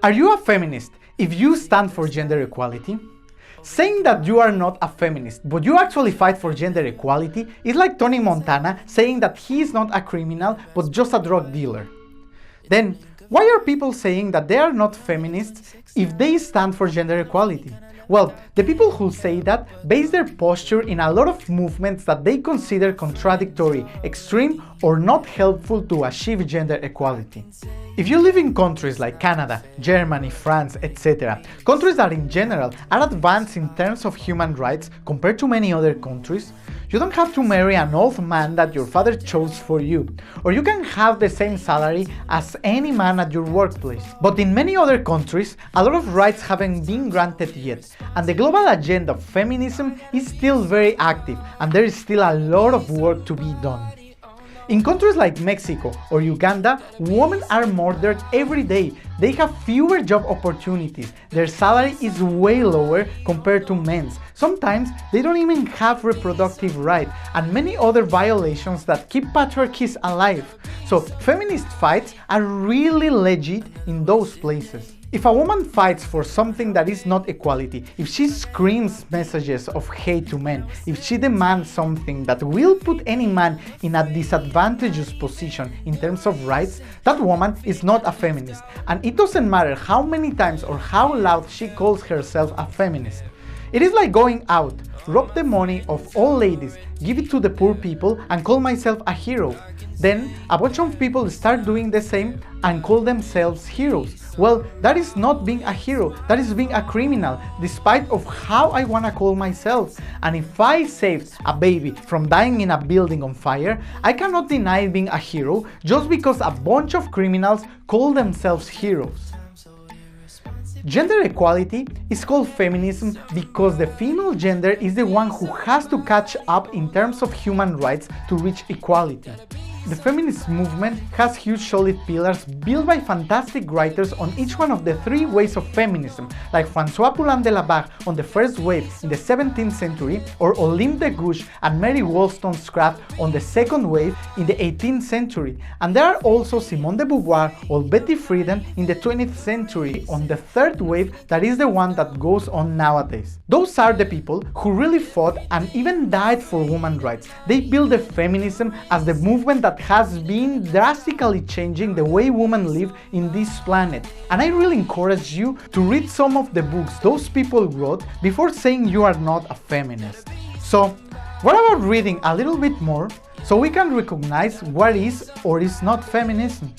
Are you a feminist if you stand for gender equality? Saying that you are not a feminist, but you actually fight for gender equality is like Tony Montana saying that he is not a criminal, but just a drug dealer. Then, why are people saying that they are not feminists if they stand for gender equality? Well, the people who say that base their posture in a lot of movements that they consider contradictory, extreme, or not helpful to achieve gender equality. If you live in countries like Canada, Germany, France, etc., countries that in general are advanced in terms of human rights compared to many other countries, you don't have to marry an old man that your father chose for you, or you can have the same salary as any man at your workplace. But in many other countries, a lot of rights haven't been granted yet, and the global agenda of feminism is still very active, and there is still a lot of work to be done. In countries like Mexico or Uganda, women are murdered every day. They have fewer job opportunities. Their salary is way lower compared to men's. Sometimes they don't even have reproductive rights and many other violations that keep patriarchies alive. So feminist fights are really legit in those places. If a woman fights for something that is not equality, if she screams messages of hate to men, if she demands something that will put any man in a disadvantageous position in terms of rights, that woman is not a feminist. And it doesn't matter how many times or how loud she calls herself a feminist. It is like going out, rob the money of all ladies, give it to the poor people and call myself a hero. Then a bunch of people start doing the same and call themselves heroes. Well, that is not being a hero, that is being a criminal, despite of how I wanna call myself. And if I saved a baby from dying in a building on fire, I cannot deny being a hero just because a bunch of criminals call themselves heroes. Gender equality is called feminism because the female gender is the one who has to catch up in terms of human rights to reach equality. The feminist movement has huge solid pillars built by fantastic writers on each one of the three waves of feminism, like François Poullain de la Barre on the first wave in the 17th century, or Olympe de Gouges and Mary Wollstonecraft on the second wave in the 18th century. And there are also Simone de Beauvoir or Betty Friedan in the 20th century on the third wave, that is the one that goes on nowadays. Those are the people who really fought and even died for women's rights. They built the feminism as the movement that has been drastically changing the way women live in this planet. And I really encourage you to read some of the books those people wrote before saying you are not a feminist. So, what about reading a little bit more so we can recognize what is or is not feminism?